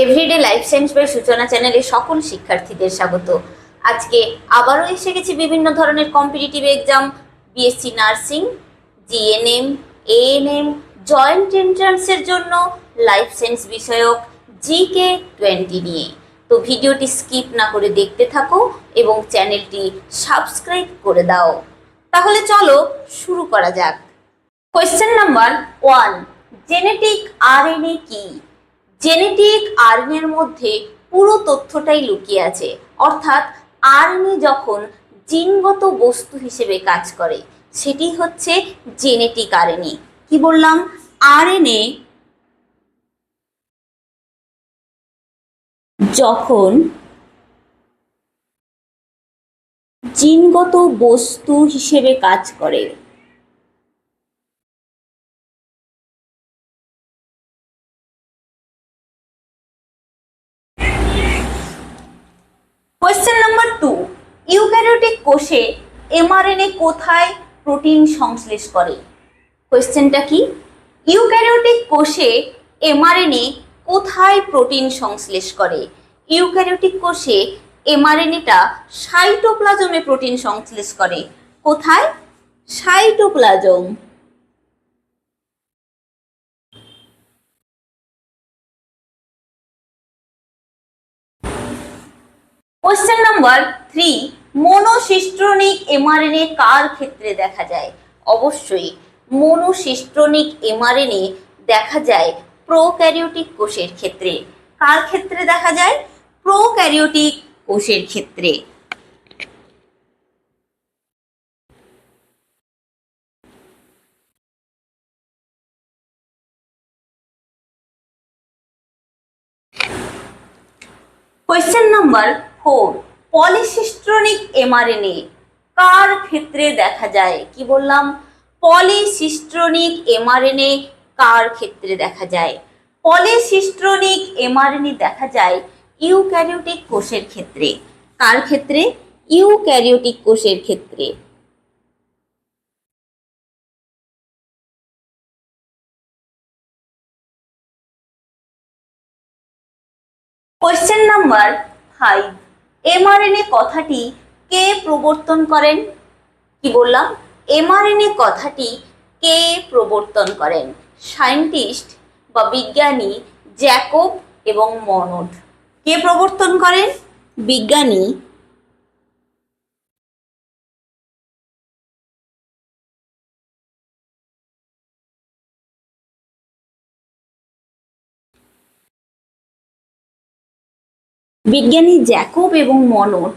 Everyday life science by সূচনা চ্যানেলে সকল শিক্ষার্থীদের স্বাগত। আজকে আবারও এসে গেছি বিভিন্ন ধরনের competitive exam, BSc nursing, GNM, ANM, joint এন্ট্রান্সের জন্য লাইফ সায়েন্স বিষয়ক জিকে 20 নিয়ে। তো ভিডিওটি স্কিপ না করে দেখতে থাকো এবং চ্যানেলটি সাবস্ক্রাইব করে দাও। তাহলে চলো শুরু করা যাক। কোয়েশ্চেন নাম্বার 1, জেনেটিক আরএনএ কি? জেনেটিক আরএনএর মধ্যে পুরো তথ্যটাই লুকিয়ে আছে, অর্থাৎ আরএনএ যখন জিনগত বস্তু হিসেবে কাজ করে সেটি হচ্ছে জেনেটিক আরএনএ। কি বললাম? আরএনএ যখন জিনগত বস্তু হিসেবে কাজ করে কোয়েশ্চেন নাম্বার 2, ইউক্যারিওটিক কোষে এমআরএনএ কোথায় প্রোটিন সংশ্লেষ করে? কোয়েশ্চেনটা কি? ইউক্যারিওটিক কোষে এমআরএনএ কোথায় প্রোটিন সংশ্লেষ করে? ইউক্যারিওটিক কোষে এমআরএনএটা সাইটোপ্লাজমে প্রোটিন সংশ্লেষ করে। কোথায়? সাইটোপ্লাজম। কোয়েশ্চেন নাম্বার 3, মনোসিস্ট্রনিক এমআরএনএ কার ক্ষেত্রে দেখা যায়? অবশ্যই মনোসিস্ট্রনিক এমআরএনএ দেখা যায় প্রোক্যারিওটিক কোষের ক্ষেত্রে। কার ক্ষেত্রে দেখা যায়? প্রোক্যারিওটিক কোষের ক্ষেত্রে। কোয়েশ্চেন নাম্বার 4, পলিসিস্ট্রনিক এমআরএনএ কার ক্ষেত্রে দেখা যায়? কি বললাম? পলিসিস্ট্রনিক এমআরএনএ কার ক্ষেত্রে দেখা যায়? পলিসিস্ট্রনিক এমআরএনএ দেখা যায় ইউক্যারিওটিক কোষের ক্ষেত্রে। কার ক্ষেত্রে? ইউক্যারিওটিক কোষের ক্ষেত্রে। কোয়েশ্চেন নাম্বার 5, এমআরএনএ কথাটি কে প্রবর্তন করেন? কি বললাম? এমআরএনএ কথাটি কে প্রবর্তন করেন? সায়েন্টিস্ট বা বিজ্ঞানী জ্যাকব এবং মনড। কে প্রবর্তন করেন? বিজ্ঞানী জ্যাকব এবং মনড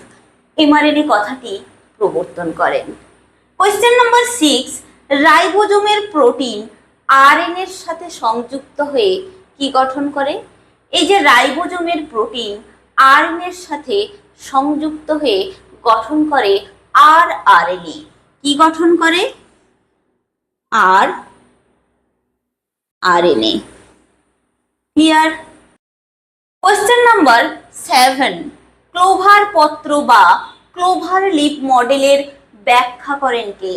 এমআরএনএ কথাটি প্রবর্তন করেন। কোয়েশ্চেন নাম্বার 6, রাইবোজোমের প্রোটিন আরএনএর সাথে সংযুক্ত হয়ে কি গঠন করে? এই যে রাইবোজোমের প্রোটিন আরএনএর সাথে সংযুক্ত হয়ে গঠন করে আরএনএ। কি গঠন করে? RNA. Clear? Question number 7, clover পত্র বা ক্লোভার লিপ মডেলের ব্যাখ্যা করেন কে?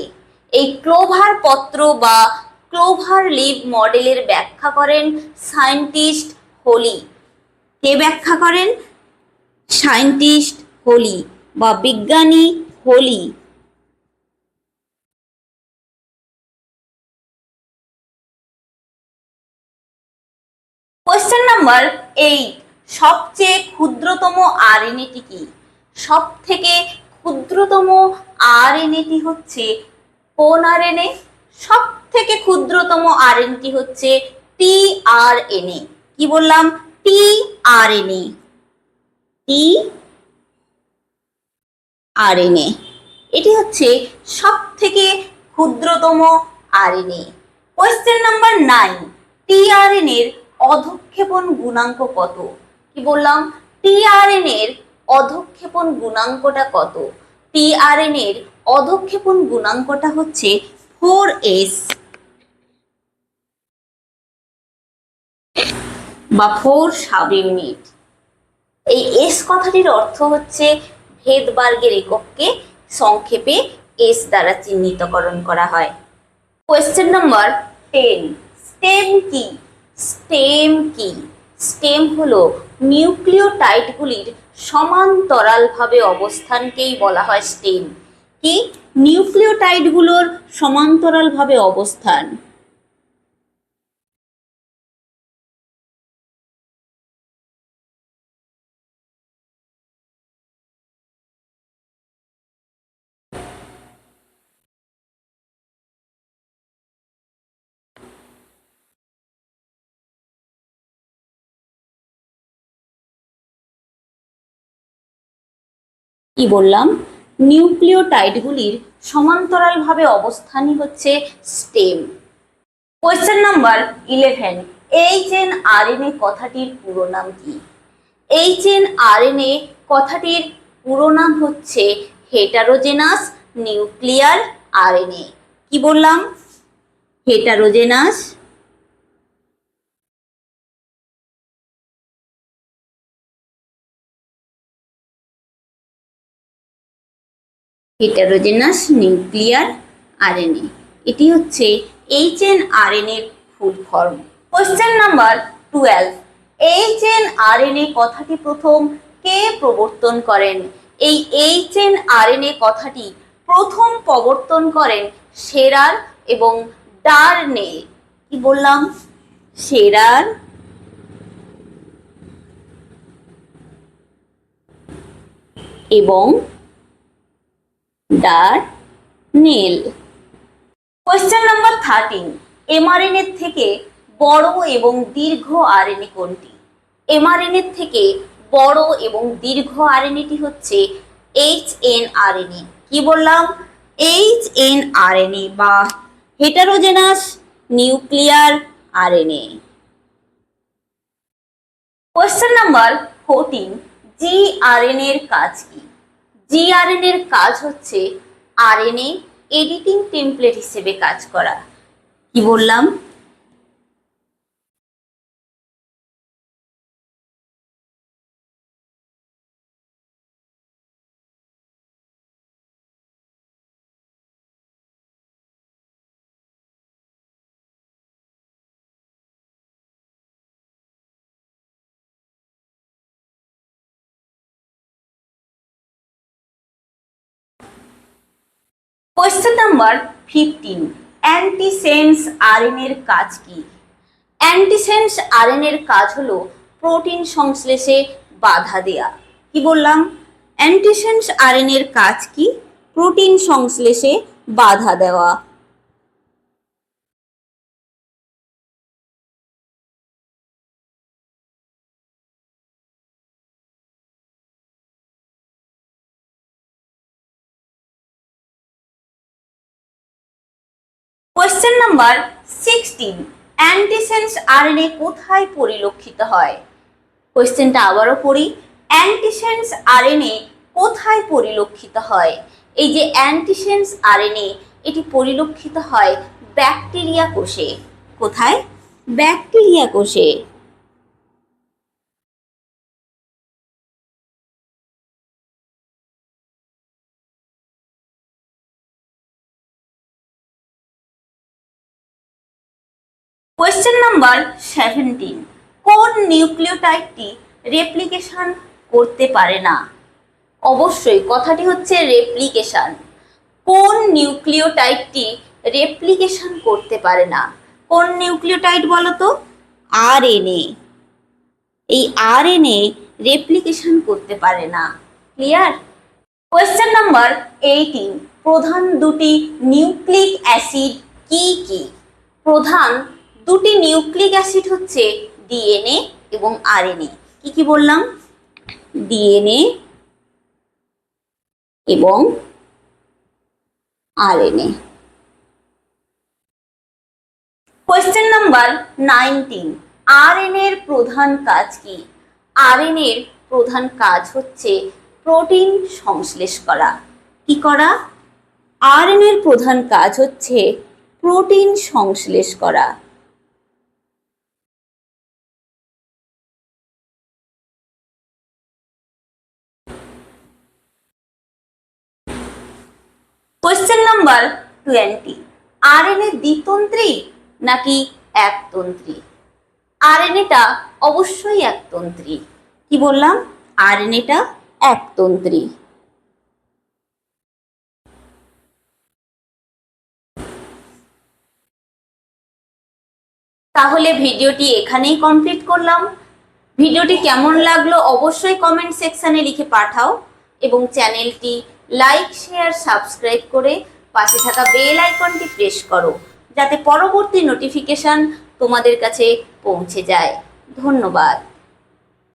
এই ক্লোভার পত্র বা ক্লোভার লিপ মডেলের ব্যাখ্যা করেন সায়েন্টিস্ট হোলি। কে ব্যাখ্যা করেন? সায়েন্টিস্ট হোলি বা বিজ্ঞানী হোলি। কোয়েশ্চেন নাম্বার 8, সবচেয়ে ক্ষুদ্রতম আরএনএটি কি? সব থেকে ক্ষুদ্রতম আরএনএটি হচ্ছে কোন আরএনএ? সব থেকে ক্ষুদ্রতম আরএনএটি হচ্ছে টিআরএনএ। কি বললাম? টিআরএনএ। টিআরএনএ এটি হচ্ছে সব থেকে ক্ষুদ্রতম আরএনএ। কোয়েশ্চেন নাম্বার 9, টিআরএনএ এর অধঃক্ষেপণ গুণাঙ্ক কত? কি বললাম? টিআরএনএ এর অধঃক্ষেপণ গুণাঙ্কটা কত? টিআরএনএ এর অধঃক্ষেপণ গুণাঙ্কটা হচ্ছে 4s বা 4 সাব ইউনিট। এই এস কথাটির অর্থ হচ্ছে ভেদবার্গের একককে সংক্ষেপে এস দ্বারা চিহ্নিতকরণ করা হয়। কোয়েশ্চেন নাম্বার 10, স্টেম কি? স্টেম কি? স্টেম হলো নিউক্লিওটাইডগুলির সমান্তরালভাবে অবস্থানকেই বলা হয় স্টেম। কি? নিউক্লিওটাইডগুলোর সমান্তরালভাবে অবস্থান। কি বললাম? নিউক্লিওটাইডগুলির সমান্তরালভাবে অবস্থানই হচ্ছে স্টেম। কোয়েশ্চেন নাম্বার 11, HNRNA কথাটির পুরো নাম কি? HNRNA কথাটির পুরো নাম হচ্ছে হেটারোজেনাস নিউক্লিয়ার আরএনএ। কি বললাম? হেটারোজেনাস হেটারোজেনাস নিউক্লিয়ার আরএনএ, এটি হচ্ছে HNRNA এর full form. Question number 12, HNRNA কথাটি প্রথম কে প্রবর্তন করেন? এই HNRNA কথাটি প্রথম প্রবর্তন করেন শেরার এবং ডারনে। কি বললাম? শেরার এবং ডারনেল। কোয়েশ্চেন নাম্বার 13, এমআরএনএ থেকে বড় এবং দীর্ঘ আরএনএ কোনটি? এমআরএনএ থেকে বড় এবং দীর্ঘ আরএনএটি হচ্ছে HNRNA। কি বললাম? HNRNA বা heterogeneous nuclear RNA. Question number 14, জিআরএনএ এর কাজ কি? জিআরএনএ এর কাজ হচ্ছে আরএনএ এডিটিং টেমপ্লেট হিসেবে কাজ করা। কি বললাম? কোয়েশ্চেন নাম্বার 15, অ্যান্টিসেন্স আরএনএ এর কাজ কি? অ্যান্টিসেন্স আরএনএ এর কাজ হলো প্রোটিন সংশ্লেষে বাধা দেয়া। কি বললাম? অ্যান্টিসেন্স আরএনএ এর কাজ কি? প্রোটিন সংশ্লেষে বাধা দেওয়া। কোয়েশ্চেন নাম্বার 16, অ্যান্টিসেন্স আরএনএ কোথায় পরিলক্ষিত হয়? কোয়েশ্চেনটা আবারও পড়ি। অ্যান্টিসেন্স আরএনএ কোথায় পরিলক্ষিত হয়? এই যে অ্যান্টিসেন্স আরএনএ, এটি পরিলক্ষিত হয় ব্যাকটেরিয়া কোষে। কোথায়? ব্যাকটেরিয়া কোষে। কোয়েশ্চেন নাম্বার 17, কোন নিউক্লিওটাইডটি রেপ্লিকেশন করতে পারে না? অবশ্যই কথাটি হচ্ছে রেপ্লিকেশন। কোন নিউক্লিওটাইডটি রেপ্লিকেশন করতে পারে না? কোন নিউক্লিওটাইড বলো তো? আরএনএ। এই আরএনএ রেপ্লিকেশন করতে পারে না। ক্লিয়ার? কোয়েশ্চেন নাম্বার 18, প্রধান দুটি নিউক্লিক অ্যাসিড কি কি? প্রধান দুটি নিউক্লিক অ্যাসিড হচ্ছে ডিএনএ এবং আরএনএ। কি কি বললাম? ডিএনএ এবং আরএনএ। কোয়েশ্চেন নাম্বার 19, আরএনএ এর প্রধান কাজ কি? আরএনএ এর প্রধান কাজ হচ্ছে প্রোটিন সংশ্লেষ করা। কি করা? আরএনএ এর প্রধান কাজ হচ্ছে প্রোটিন সংশ্লেষ করা। কোয়েশ্চেন নাম্বার 20, আরএনএ দ্বিতন্ত্রী নাকি একতন্ত্রী? আরএনএটা অবশ্যই একতন্ত্রী। কি বললাম? আরএনএটা একতন্ত্রী। তাহলে ভিডিওটি এখানেই কমপ্লিট করলাম। ভিডিওটি কেমন লাগলো অবশ্যই কমেন্ট সেকশনে লিখে পাঠাও এবং চ্যানেলটি লাইক, শেয়ার, সাবস্ক্রাইব করে পাশে থাকা বেল আইকনটি প্রেস করো, যাতে পরবর্তী নোটিফিকেশন তোমাদের কাছে পৌঁছে যায়। ধন্যবাদ।